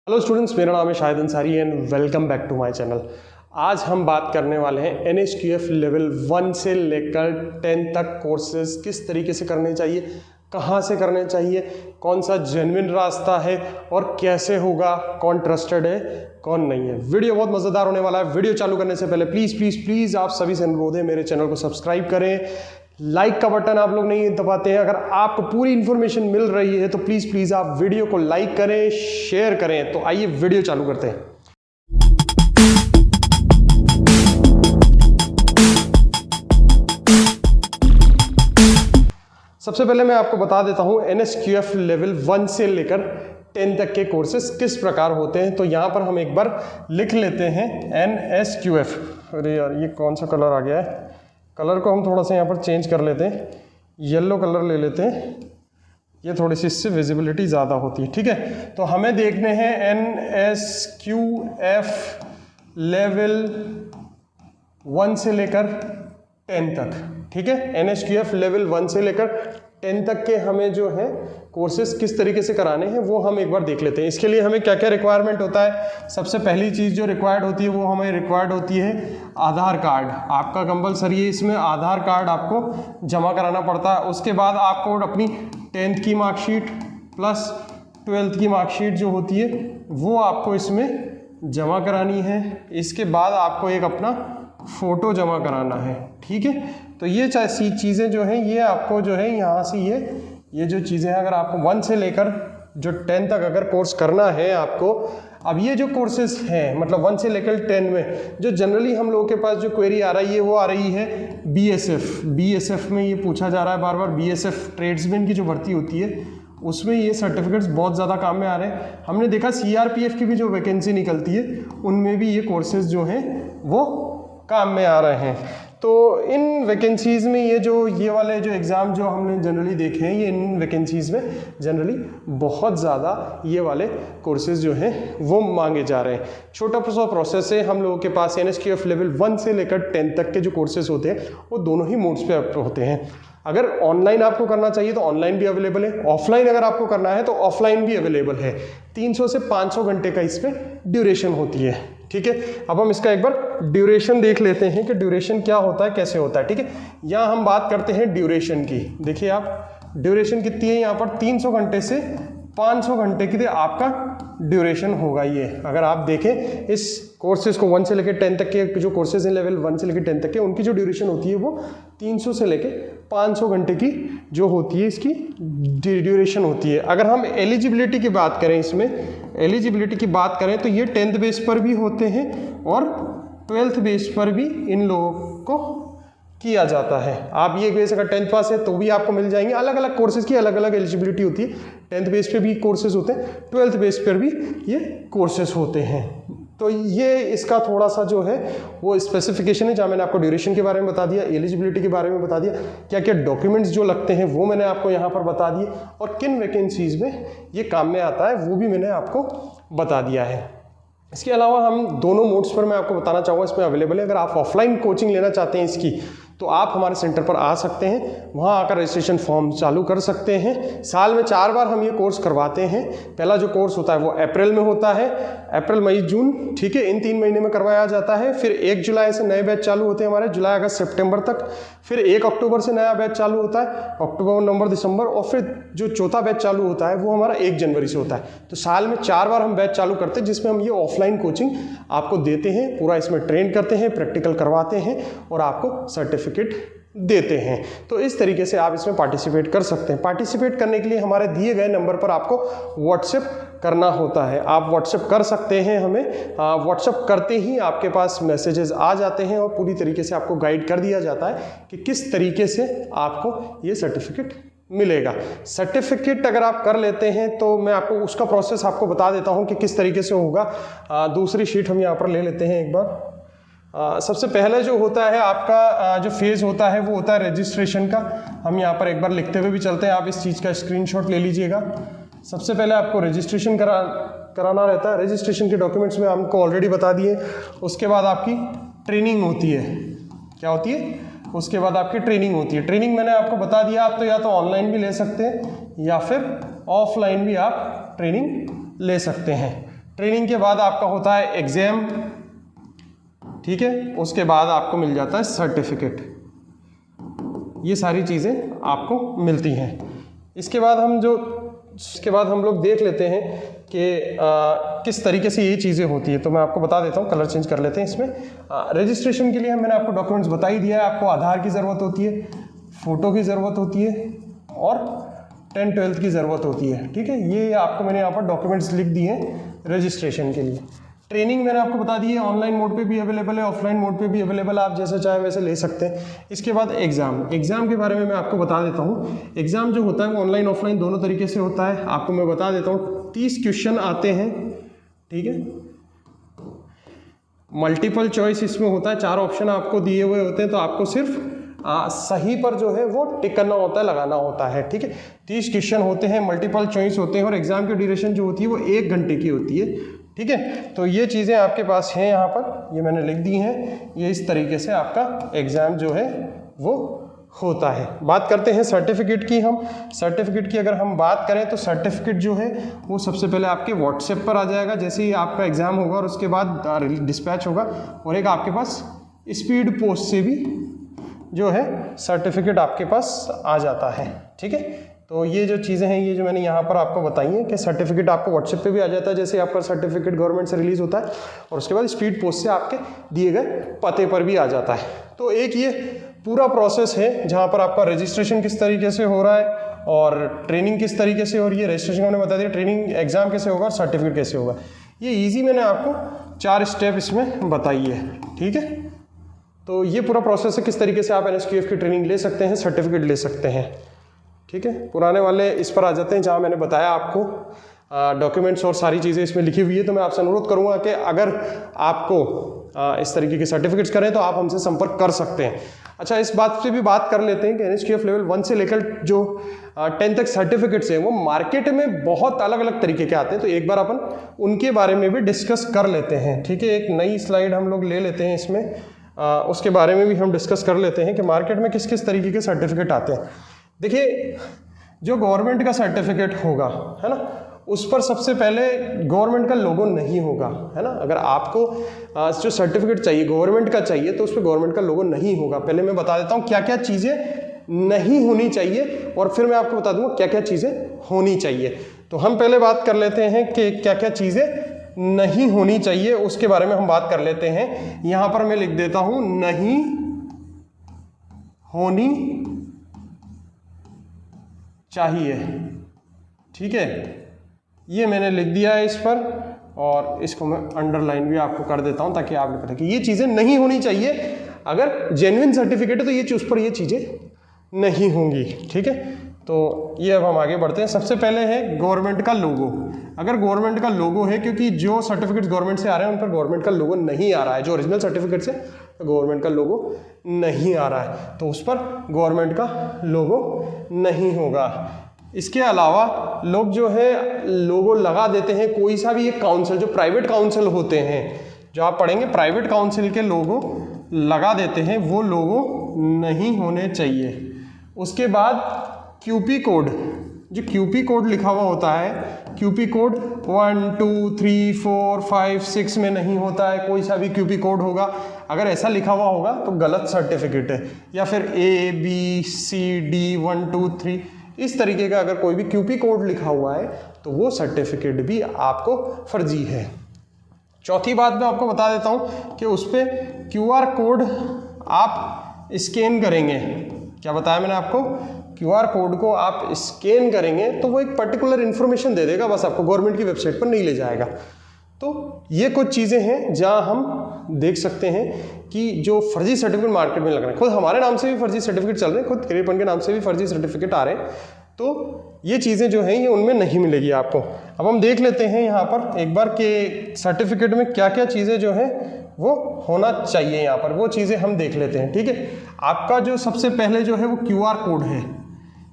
Hello students, मेरा नाम है Shahid Ansari and welcome back to my channel. आज हम बात करने वाले हैं NSQF लेवल 1 से लेकर 10 तक कोर्सेज किस तरीके से करने चाहिए, कहाँ से करने चाहिए, कौन सा जेन्युइन रास्ता है और कैसे होगा, कौन ट्रस्टेड है कौन नहीं है। वीडियो बहुत मज़ेदार होने वाला है। वीडियो चालू करने से पहले प्लीज़ आप सभी से अनुरोध है, मेरे चैनल को सब्सक्राइब करें। लाइक का बटन आप लोग नहीं दबाते हैं। अगर आपको पूरी इन्फॉर्मेशन मिल रही है तो प्लीज़ आप वीडियो को लाइक करें, शेयर करें। तो आइए वीडियो चालू करते हैं। सबसे पहले मैं आपको बता देता हूं NSQF लेवल 1 से लेकर 10 तक के कोर्सेज किस प्रकार होते हैं। तो यहाँ पर हम एक बार लिख लेते हैं NSQF। अरे यार, ये कौन सा कलर आ गया है? कलर को हम थोड़ा सा यहाँ पर चेंज कर लेते हैं, येलो कलर ले लेते हैं। ये थोड़ी सी इससे विजिबिलिटी ज़्यादा होती है, ठीक है। तो हमें देखने हैं NSQF लेवल 1 से लेकर 10 तक, ठीक है। NSQF लेवल 1 से लेकर 10 तक के हमें जो है कोर्सेज किस तरीके से कराने हैं वो हम एक बार देख लेते हैं। इसके लिए हमें क्या क्या रिक्वायरमेंट होता है। सबसे पहली चीज़ जो रिक्वायर्ड होती है वो हमें रिक्वायर्ड होती है आधार कार्ड। आपका कंपलसरी है, इसमें आधार कार्ड आपको जमा कराना पड़ता है। उसके बाद आपको अपनी 10th की मार्कशीट प्लस 12th की मार्कशीट जो होती है वो आपको इसमें जमा करानी है। इसके बाद आपको एक अपना फ़ोटो जमा कराना है, ठीक है। तो ये चीज़ें जो हैं ये आपको जो है यहाँ से ये जो चीज़ें हैं, अगर आपको 1 से लेकर जो 10 तक अगर कोर्स करना है आपको, अब ये जो कोर्सेज हैं मतलब 1 से लेकर 10 में जो जनरली हम लोगों के पास जो क्वेरी आ रही है वो आ रही है BSF में ये पूछा जा रहा है बार बार। BSF ट्रेड्समैन की जो भर्ती होती है उसमें ये सर्टिफिकेट्स बहुत ज़्यादा काम में आ रहे हैं। हमने देखा CRPF की भी जो वैकेंसी निकलती है उनमें भी ये कोर्सेज जो हैं वो काम में आ रहे हैं। तो इन वैकेंसीज़ में ये वाले जो एग्ज़ाम जो हमने जनरली देखे हैं, ये इन वैकेंसीज़ में जनरली बहुत ज़्यादा ये वाले कोर्सेज़ जो हैं वो मांगे जा रहे हैं। छोटा सा प्रोसेस है। हम लोगों के पास NSQF लेवल 1 से लेकर 10 तक के जो कोर्सेज़ होते हैं वो दोनों ही मोड्स पे होते हैं। अगर ऑनलाइन आपको करना चाहिए तो ऑनलाइन भी अवेलेबल है, ऑफलाइन अगर आपको करना है तो ऑफलाइन भी अवेलेबल है। 300 से 500 घंटे का इसमें ड्यूरेशन होती है, ठीक है। अब हम इसका एक बार ड्यूरेशन देख लेते हैं कि ड्यूरेशन क्या होता है, कैसे होता है, ठीक है। यहाँ हम बात करते हैं ड्यूरेशन की। देखिए आप, ड्यूरेशन कितनी है यहाँ पर 300 घंटे से 500 घंटे की आपका ड्यूरेशन होगा। ये अगर आप देखें इस कोर्सेज को 1 से लेकर 10 तक के जो कोर्सेज हैं लेवल 1 से लेकर 10 तक के, उनकी जो ड्यूरेशन होती है वो 300 से लेकर 500 घंटे की जो होती है इसकी ड्यूरेशन होती है। अगर हम एलिजिबिलिटी की बात करें, इसमें एलिजिबिलिटी की बात करें तो ये 10th बेस पर भी होते हैं और 12th बेस पर भी इन लोगों को किया जाता है। आप ये बेस अगर 10th पास है तो भी आपको मिल जाएंगे। अलग अलग कोर्सेज की अलग अलग एलिजिबिलिटी होती है। 10th बेस पे भी कोर्सेज होते हैं, 12th बेस पर भी ये कोर्सेज होते हैं। तो ये इसका थोड़ा सा जो है वो स्पेसिफिकेशन है, जहाँ मैंने आपको ड्यूरेशन के बारे में बता दिया, एलिजिबिलिटी के बारे में बता दिया, क्या क्या डॉक्यूमेंट्स जो लगते हैं वो मैंने आपको यहाँ पर बता दिए, और किन वैकेंसीज़ में ये काम में आता है वो भी मैंने आपको बता दिया है। इसके अलावा हम दोनों मोड्स पर मैं आपको बताना चाहूँगा इसमें अवेलेबल है। अगर आप ऑफलाइन कोचिंग लेना चाहते हैं इसकी तो आप हमारे सेंटर पर आ सकते हैं, वहाँ आकर रजिस्ट्रेशन फॉर्म चालू कर सकते हैं। साल में 4 बार हम ये कोर्स करवाते हैं। पहला जो कोर्स होता है वो अप्रैल में होता है, अप्रैल मई जून, ठीक है, इन 3 महीने में करवाया जाता है। फिर 1 जुलाई से नए बैच चालू होते हैं हमारे, जुलाई अगस्त सितंबर तक। फिर 1 अक्टूबर से नया बैच चालू होता है, अक्टूबर नवंबर दिसंबर। और फिर जो चौथा बैच चालू होता है वो हमारा 1 जनवरी से होता है। तो साल में 4 बार हम बैच चालू करते हैं जिसमें हम ये ऑफलाइन कोचिंग आपको देते हैं, पूरा इसमें ट्रेन करते हैं, प्रैक्टिकल करवाते हैं और आपको सर्टिफिकेट देते हैं। तो इस तरीके से आप इसमें पार्टिसिपेट कर सकते हैं। पार्टिसिपेट करने के लिए हमारे दिए गए नंबर पर आपको व्हाट्सएप करना होता है। आप व्हाट्सएप कर सकते हैं हमें। व्हाट्सएप करते ही आपके पास मैसेजेस आ जाते हैं और पूरी तरीके से आपको गाइड कर दिया जाता है कि किस तरीके से आपको ये सर्टिफिकेट मिलेगा। सर्टिफिकेट अगर आप कर लेते हैं तो मैं आपको उसका प्रोसेस आपको बता देता हूँ कि किस तरीके से होगा। दूसरी शीट हम यहाँ पर ले लेते हैं एक बार। सबसे पहले जो होता है आपका जो फेज़ होता है वो होता है रजिस्ट्रेशन का। हम यहाँ पर एक बार लिखते हुए भी चलते हैं, आप इस चीज़ का स्क्रीनशॉट ले लीजिएगा। सबसे पहले आपको रजिस्ट्रेशन कराना रहता है। रजिस्ट्रेशन के डॉक्यूमेंट्स में हमको ऑलरेडी बता दिए। उसके बाद आपकी ट्रेनिंग होती है। क्या होती है? उसके बाद आपकी ट्रेनिंग होती है। ट्रेनिंग मैंने आपको बता दिया। आप तो या तो ऑनलाइन भी ले सकते हैं या फिर ऑफलाइन भी आप ट्रेनिंग ले सकते हैं। ट्रेनिंग के बाद आपका होता है एग्जाम, ठीक है, उसके बाद आपको मिल जाता है सर्टिफिकेट। ये सारी चीज़ें आपको मिलती हैं। इसके बाद हम लोग देख लेते हैं कि किस तरीके से ये चीज़ें होती है। तो मैं आपको बता देता हूँ, कलर चेंज कर लेते हैं इसमें। रजिस्ट्रेशन के लिए मैंने आपको डॉक्यूमेंट्स बता ही दिया है। आपको आधार की ज़रूरत होती है, फ़ोटो की ज़रूरत होती है और 10-12 की ज़रूरत होती है, ठीक है। ये आपको मैंने यहाँ पर डॉक्यूमेंट्स लिख दिए हैं रजिस्ट्रेशन के लिए। ट्रेनिंग मैंने आपको बता दी है, ऑनलाइन मोड पे भी अवेलेबल है, ऑफलाइन मोड पे भी अवेलेबल है, आप जैसे चाहे वैसे ले सकते हैं। इसके बाद एग्ज़ाम के बारे में मैं आपको बता देता हूँ। एग्ज़ाम जो होता है वो ऑनलाइन ऑफलाइन दोनों तरीके से होता है। आपको मैं बता देता हूँ, 30 क्वेश्चन आते हैं, ठीक है। मल्टीपल चॉइस इसमें होता है, 4 ऑप्शन आपको दिए हुए होते हैं, तो आपको सिर्फ सही पर जो है वो टिक करना होता है, लगाना होता है, ठीक है। 30 क्वेश्चन होते हैं, मल्टीपल चॉइस होते हैं और एग्ज़ाम की ड्यूरेशन जो होती है वो 1 घंटे की होती है, ठीक है। तो ये चीज़ें आपके पास हैं, यहाँ पर ये मैंने लिख दी हैं। ये इस तरीके से आपका एग्ज़ाम जो है वो होता है। बात करते हैं सर्टिफिकेट की। हम सर्टिफिकेट की अगर हम बात करें तो सर्टिफिकेट जो है वो सबसे पहले आपके व्हाट्सएप पर आ जाएगा जैसे ही आपका एग्ज़ाम होगा, और उसके बाद डिस्पैच होगा। और एक आपके पास स्पीड पोस्ट से भी जो है सर्टिफिकेट आपके पास आ जाता है, ठीक है। तो ये जो चीज़ें हैं, ये जो मैंने यहाँ पर आपको बताई हैं कि सर्टिफिकेट आपको व्हाट्सएप पे भी आ जाता है जैसे आपका सर्टिफिकेट गवर्नमेंट से रिलीज़ होता है, और उसके बाद स्पीड पोस्ट से आपके दिए गए पते पर भी आ जाता है। तो एक ये पूरा प्रोसेस है जहाँ पर आपका रजिस्ट्रेशन किस तरीके से हो रहा है और ट्रेनिंग किस तरीके से हो रही है। रजिस्ट्रेशन मैंने बता दिया, ट्रेनिंग एग्ज़ाम कैसे होगा और सर्टिफिकेट कैसे होगा। ये ईजी मैंने आपको 4 स्टेप इसमें बताई है, ठीक है। तो ये पूरा प्रोसेस है किस तरीके से आप NSQF की ट्रेनिंग ले सकते हैं, सर्टिफिकेट ले सकते हैं, ठीक है। पुराने वाले इस पर आ जाते हैं जहाँ मैंने बताया आपको डॉक्यूमेंट्स और सारी चीज़ें इसमें लिखी हुई है। तो मैं आपसे अनुरोध करूँगा कि अगर आपको इस तरीके के सर्टिफिकेट्स करें तो आप हमसे संपर्क कर सकते हैं। अच्छा, इस बात से भी बात कर लेते हैं कि NSQF लेवल 1 से लेकर जो 10 तक सर्टिफिकेट्स हैं वो मार्केट में बहुत अलग अलग तरीके के आते हैं। तो एक बार अपन उनके बारे में भी डिस्कस कर लेते हैं, ठीक है। एक नई स्लाइड हम लोग ले लेते हैं इसमें, उसके बारे में भी हम डिस्कस कर लेते हैं कि मार्केट में किस किस तरीके के सर्टिफिकेट आते हैं। देखिए, जो गवर्नमेंट का सर्टिफिकेट होगा, है ना, उस पर सबसे पहले गवर्नमेंट का लोगो नहीं होगा, है ना। अगर आपको जो सर्टिफिकेट चाहिए गवर्नमेंट का चाहिए तो उस पर गवर्नमेंट का लोगो नहीं होगा। पहले मैं बता देता हूँ क्या क्या चीज़ें नहीं होनी चाहिए और फिर मैं आपको बता दूंगा क्या क्या चीज़ें होनी चाहिए। तो हम पहले बात कर लेते हैं कि क्या क्या चीज़ें नहीं होनी चाहिए, उसके बारे में हम बात कर लेते हैं। यहाँ पर मैं लिख देता हूँ नहीं होनी चाहिए, ठीक है। ये मैंने लिख दिया है इस पर, और इसको मैं अंडरलाइन भी आपको कर देता हूं ताकि आपको पता कि ये चीज़ें नहीं होनी चाहिए। अगर जेन्युइन सर्टिफिकेट है तो ये उस पर ये चीज़ें नहीं होंगी, ठीक है। तो ये अब हम आगे बढ़ते हैं। सबसे पहले है गवर्नमेंट का लोगो। अगर गवर्नमेंट का लोगो है, क्योंकि जो सर्टिफिकेट्स गवर्नमेंट से आ रहे हैं उन पर गवर्नमेंट का लोगो नहीं आ रहा है, जो ओरिजिनल सर्टिफिकेट्स है तो गवर्नमेंट का लोगो नहीं आ रहा है, तो उस पर गवर्नमेंट का लोगो नहीं होगा। इसके अलावा लोग जो है लोगो लगा देते हैं कोई सा भी एक काउंसिल, जो प्राइवेट काउंसिल होते हैं, जो आप पढ़ेंगे प्राइवेट काउंसिल के लोगो लगा देते हैं, वो लोगो नहीं होने चाहिए। उसके बाद QP कोड, जो QP कोड लिखा हुआ होता है, QP कोड 1 2 3 4 5 6 में नहीं होता है, कोई सा भी QP कोड होगा। अगर ऐसा लिखा हुआ होगा तो गलत सर्टिफिकेट है, या फिर ABCD 1 2 3 इस तरीके का अगर कोई भी QP कोड लिखा हुआ है तो वो सर्टिफिकेट भी आपको फर्जी है। चौथी बात मैं आपको बता देता हूँ कि उस पर QR कोड आप स्कैन करेंगे। क्या बताया मैंने आपको? QR कोड को आप स्कैन करेंगे तो वो एक पर्टिकुलर इन्फॉर्मेशन दे देगा, बस आपको गवर्नमेंट की वेबसाइट पर नहीं ले जाएगा। तो ये कुछ चीज़ें हैं जहाँ हम देख सकते हैं कि जो फर्जी सर्टिफिकेट मार्केट में लग रहे हैं, खुद हमारे नाम से भी फर्जी सर्टिफिकेट चल रहे हैं, खुद करियरपन के नाम से भी फर्जी सर्टिफिकेट आ रहे हैं। तो ये चीज़ें जो हैं ये उनमें नहीं मिलेगी आपको। अब हम देख लेते हैं यहाँ पर एक बार कि सर्टिफिकेट में क्या क्या चीज़ें जो हैं वो होना चाहिए। यहाँ पर वो चीज़ें हम देख लेते हैं, ठीक है। आपका जो सबसे पहले जो है वो QR कोड है।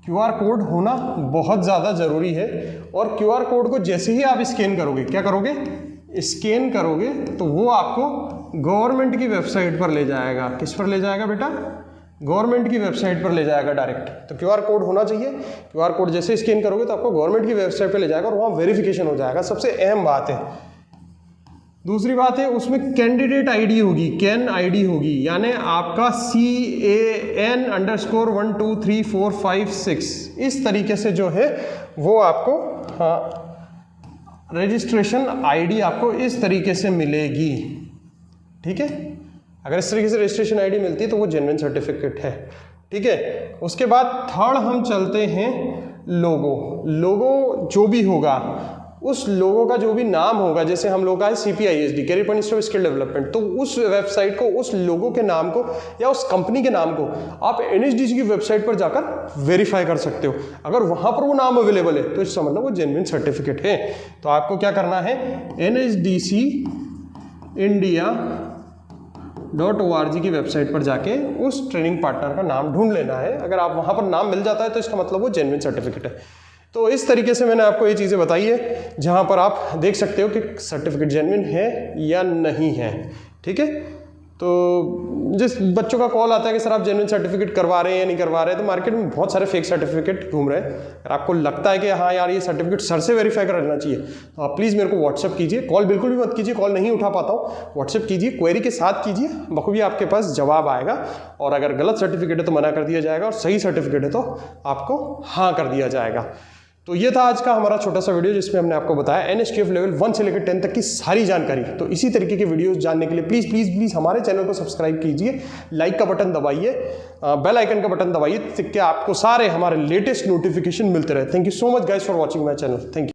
QR कोड होना बहुत ज़्यादा ज़रूरी है, और QR कोड को जैसे ही आप स्कैन करोगे, क्या करोगे, स्कैन करोगे तो वो आपको गवर्नमेंट की वेबसाइट पर ले जाएगा। किस पर ले जाएगा बेटा? गवर्नमेंट की वेबसाइट पर ले जाएगा डायरेक्ट। तो QR कोड होना चाहिए। QR कोड जैसे स्कैन करोगे तो आपको गवर्नमेंट की वेबसाइट पर ले जाएगा और वहाँ वेरिफिकेशन हो जाएगा। सबसे अहम बात है दूसरी बात है उसमें कैंडिडेट आईडी होगी, कैन आईडी होगी, यानी आपका CAN_12345 इस तरीके से जो है वो आपको रजिस्ट्रेशन आईडी आपको इस तरीके से मिलेगी। ठीक है, अगर इस तरीके से रजिस्ट्रेशन आईडी मिलती है तो वो जेन्युइन सर्टिफिकेट है। ठीक है, उसके बाद थर्ड हम चलते हैं लोगो। लोगो जो भी होगा उस लोगो का जो भी नाम होगा, जैसे हम लोग का है CPISD career point institute of skill development, तो उस वेबसाइट को, उस लोगो के नाम को या उस कंपनी के नाम को आप NSDC की वेबसाइट पर जाकर वेरीफाई कर सकते हो। अगर वहां पर वो नाम अवेलेबल है तो इसका मतलब वो जेन्युइन सर्टिफिकेट है। तो आपको क्या करना है, NSDCindia.org की वेबसाइट पर जाके उस ट्रेनिंग पार्टनर का नाम ढूंढ लेना है। अगर आप वहां पर नाम मिल जाता है तो इसका मतलब वो जेन्युइन सर्टिफिकेट है। तो इस तरीके से मैंने आपको ये चीज़ें बताई है जहां पर आप देख सकते हो कि सर्टिफिकेट जेन्युइन है या नहीं है। ठीक है, तो जिस बच्चों का कॉल आता है कि सर आप जेन्युइन सर्टिफिकेट करवा रहे हैं या नहीं करवा रहे हैं, तो मार्केट में बहुत सारे फेक सर्टिफिकेट घूम रहे हैं। अगर आपको लगता है कि हाँ यार ये सर्टिफिकेट सर से वेरीफाई कर लेना चाहिए तो आप प्लीज़ मेरे को व्हाट्सअप कीजिए। कॉल बिल्कुल भी मत कीजिए, कॉल नहीं उठा पाता हूँ, व्हाट्सअप कीजिए, क्वेरी के साथ कीजिए, बखूबी आपके पास जवाब आएगा। और अगर गलत सर्टिफिकेट है तो मना कर दिया जाएगा और सही सर्टिफिकेट है तो आपको हाँ कर दिया जाएगा। तो ये था आज का हमारा छोटा सा वीडियो जिसमें हमने आपको बताया NSQF लेवल 1 से लेकर 10 तक की सारी जानकारी। तो इसी तरीके के वीडियोस जानने के लिए प्लीज़ प्लीज़ प्लीज़ हमारे चैनल को सब्सक्राइब कीजिए, लाइक का बटन दबाइए, बेल आइकन का बटन दबाइए, ताकि आपको सारे हमारे लेटेस्ट नोटिफिकेशन मिलते रहे। Thank you so much guys for watching my channel. Thank you.